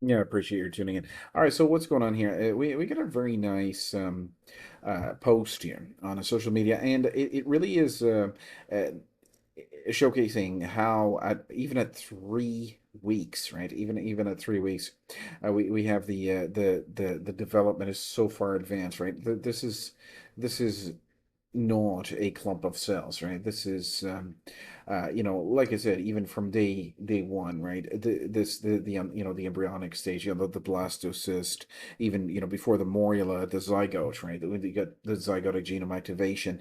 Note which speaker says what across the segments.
Speaker 1: Yeah, I appreciate your tuning in. All right, so what's going on here? We got a very nice post here on a social media, and it really is uh, showcasing how even at 3 weeks, right? Even at 3 weeks, we have the development is so far advanced, right? This is not a clump of cells, right? This is, like I said, even from day one, right? The embryonic stage, the blastocyst, even before the morula, the zygote, right? When you get the zygotic genome activation,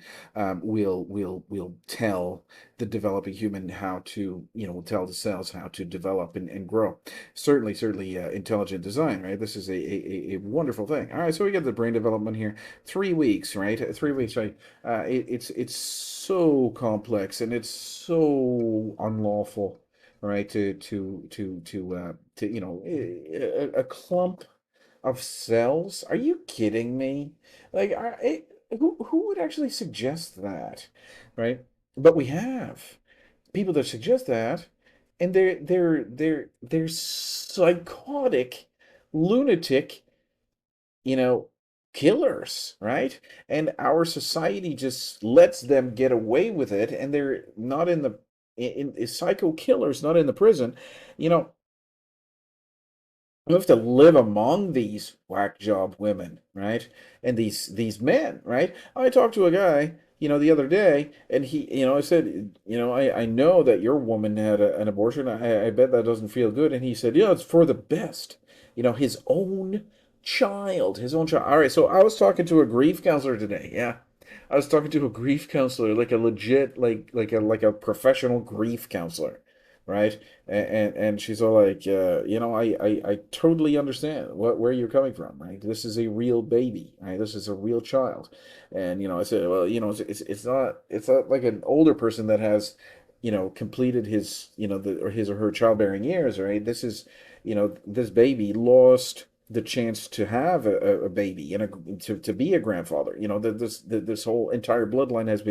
Speaker 1: will tell the developing human how to, will tell the cells how to develop and grow. Certainly, intelligent design, right? This is a wonderful thing. All right, so we got the brain development here, 3 weeks, right? 3 weeks, right? It's so complex and it's so unlawful, right? A clump of cells. Are you kidding me? Like, who would actually suggest that, right? But we have people that suggest that, and they're psychotic, lunatic, you know, killers, right? And our society just lets them get away with it, and they're not in the psycho killers, not in the prison. You know, you have to live among these whack job women, right? And these men, right? I talked to a guy, the other day, and I said, I know that your woman had an abortion. I bet that doesn't feel good. And he said, yeah, it's for the best. His own child. All right, so I was talking to a grief counselor today. Yeah. I was talking to a grief counselor, like a legit, like a professional grief counselor, right? And she's all like, I totally understand where you're coming from, right? This is a real baby, right? This is a real child. And I said, well, it's not like an older person that has, completed his, or his or her childbearing years, right? This baby lost the chance to have a baby and to be a grandfather. This whole entire bloodline has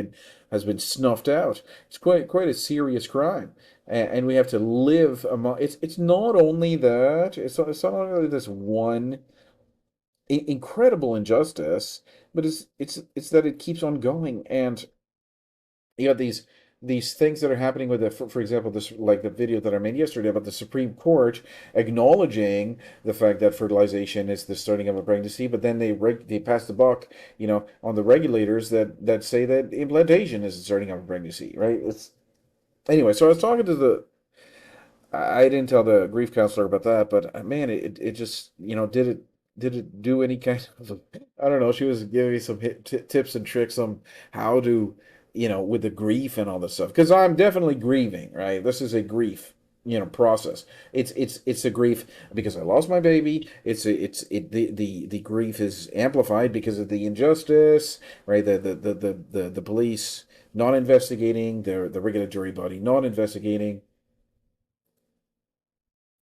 Speaker 1: been snuffed out. It's quite a serious crime, and we have to live among. It's not only that. It's not only this one incredible injustice, but it's that it keeps on going. And you got these things that are happening with for example, this, like the video that I made yesterday about the Supreme Court acknowledging the fact that fertilization is the starting of a pregnancy, but then they pass the buck, on the regulators that say that implantation is the starting of a pregnancy, right? It's Anyway, so I was talking to I didn't tell the grief counselor about that, but man, it just, did it do any kind of, I don't know, she was giving me some tips and tricks on how to, with the grief and all this stuff. Because I'm definitely grieving, right? This is a grief, process. It's a grief because I lost my baby. The grief is amplified because of the injustice, right? The police not investigating, the regulatory body not investigating.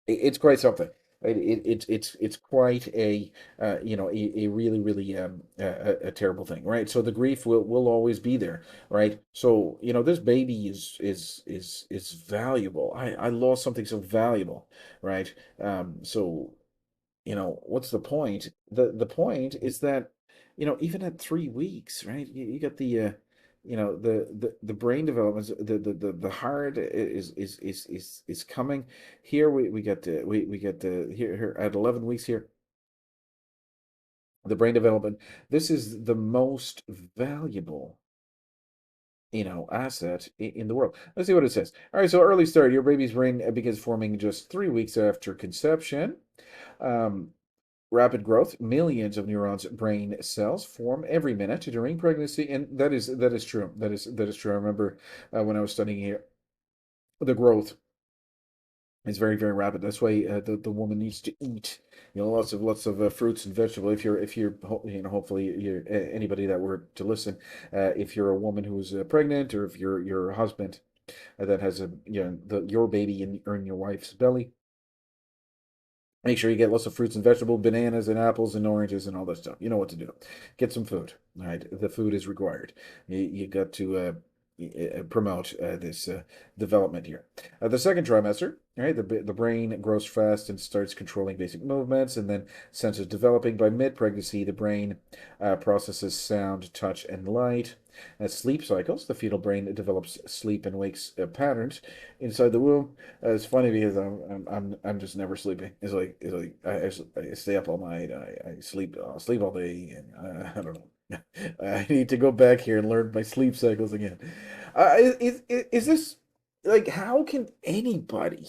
Speaker 1: It's quite something. It's quite a really really a terrible thing, right? So the grief will always be there, right? So this baby is valuable. I lost something so valuable, right? So what's the point? The point is that, even at 3 weeks, right? You got the brain development, the heart is coming. Here we get the here at 11 weeks here, the brain development. This is the most valuable, asset in the world. Let's see what it says. All right, so early start. Your baby's brain begins forming just 3 weeks after conception. Um, Rapid growth, millions of neurons, brain cells form every minute during pregnancy, and that is true. That is true. I remember when I was studying here, the growth is very very rapid. That's why the woman needs to eat, lots of fruits and vegetables. If you're hopefully you're anybody that were to listen, if you're a woman who's pregnant, or if you're your husband that has your baby in your wife's belly. Make sure you get lots of fruits and vegetables, bananas and apples and oranges and all that stuff. You know what to do. Get some food. All right, the food is required. You got to promote this development here. The second trimester, right? The brain grows fast and starts controlling basic movements, and then senses developing. By mid-pregnancy, the brain processes sound, touch, and light. As sleep cycles, the fetal brain develops sleep and wakes patterns inside the womb. It's funny because I'm just never sleeping. It's like I stay up all night. I sleep. I'll sleep all day, and I don't know. I need to go back here and learn my sleep cycles again. Is this like how can anybody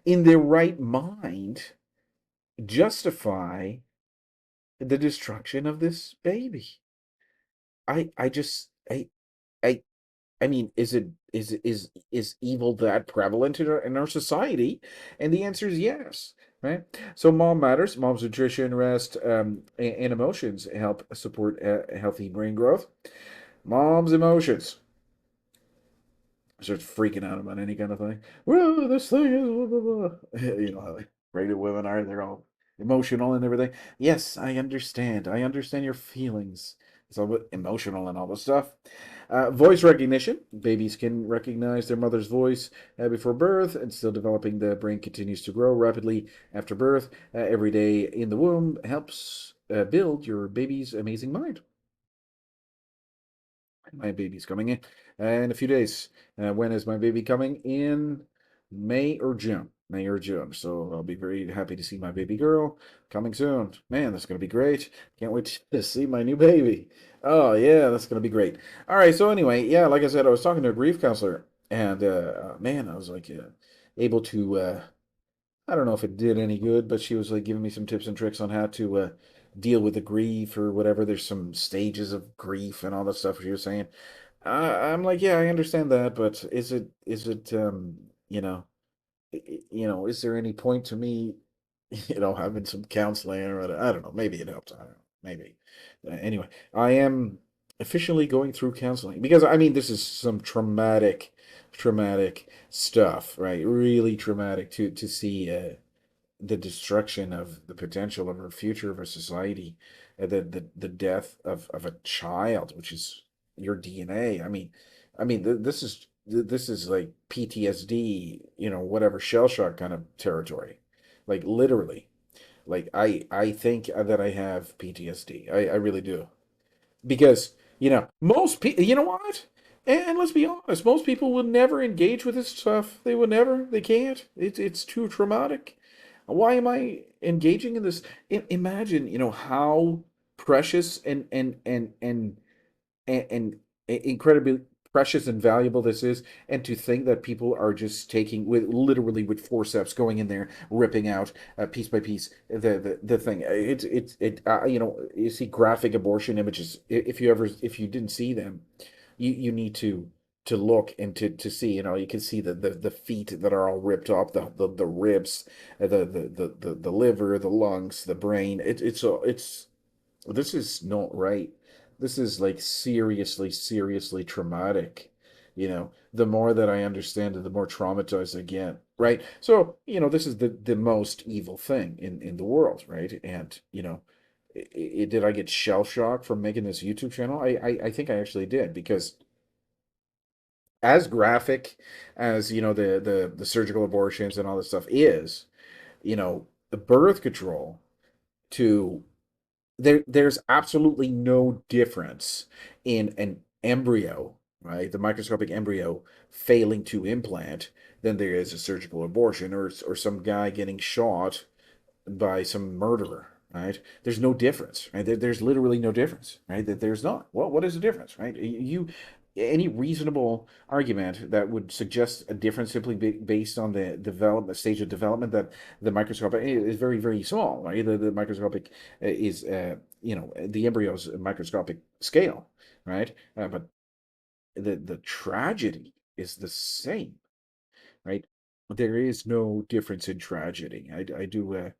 Speaker 1: in their right mind justify the destruction of this baby? I just I I mean, is evil that prevalent in our society? And the answer is yes, right? So mom matters. Mom's nutrition, rest, and emotions help support healthy brain growth. Mom's emotions starts freaking out about any kind of thing. Well, this thing is blah, blah, blah. You know how like pregnant women are. They're all emotional and everything. Yes, I understand. I understand your feelings. It's all about emotional and all this stuff. Voice recognition. Babies can recognize their mother's voice before birth, and still developing. The brain continues to grow rapidly after birth. Every day in the womb helps build your baby's amazing mind. My baby's coming in a few days. When is my baby coming? In May or June. May or June. So I'll be very happy to see my baby girl coming soon. Man, that's going to be great. Can't wait to see my new baby. Oh, yeah, that's going to be great. All right. So, anyway, yeah, like I said, I was talking to a grief counselor, and man, I was like able to. I don't know if it did any good, but she was like giving me some tips and tricks on how to deal with the grief or whatever. There's some stages of grief and all that stuff she was saying. I'm like, yeah, I understand that, but is it you know, is there any point to me, having some counseling or I don't know, maybe it helps. I don't know, maybe. Anyway, I am officially going through counseling because I mean, this is some traumatic stuff, right? Really traumatic to see the destruction of the potential of our future of our society, the death of a child, which is your DNA. I mean, this is like PTSD, whatever shell shock kind of territory, like literally. Like I think that I have PTSD. I really do because most people, you know what, and let's be honest, most people will never engage with this stuff. They will never, they can't. It's too traumatic. Why am I engaging in this? Imagine, how precious and incredibly precious and valuable this is, and to think that people are just taking with literally with forceps going in there ripping out piece by piece the thing. You see graphic abortion images. If you didn't see them, you need to look and to see. You can see the feet that are all ripped off, the ribs, the liver, the lungs, the brain. It's this is not right. This is like seriously traumatic. The more that I understand it, the more traumatized I get. Right. So, this is the most evil thing in the world, right? And, did I get shell shocked from making this YouTube channel? I think I actually did because as graphic as, the surgical abortions and all this stuff is, the birth control to there's absolutely no difference in an embryo, right? The microscopic embryo failing to implant than there is a surgical abortion or some guy getting shot by some murderer, right? There's no difference, right? There's literally no difference, right? That there's not. Well, what is the difference, right? Any reasonable argument that would suggest a difference simply based on the development stage of development that the microscopic is very small, right? The microscopic is the embryo's microscopic scale, right? But the tragedy is the same, right? There is no difference in tragedy. I do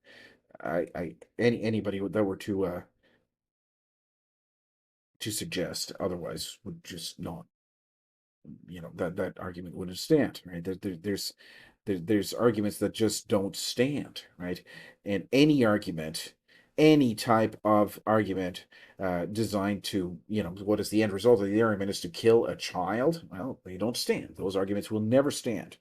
Speaker 1: anybody that were to suggest otherwise would just not, that argument wouldn't stand, right? There's arguments that just don't stand, right? And any argument any type of argument designed to, what is the end result of the argument is to kill a child, well, they don't stand. Those arguments will never stand.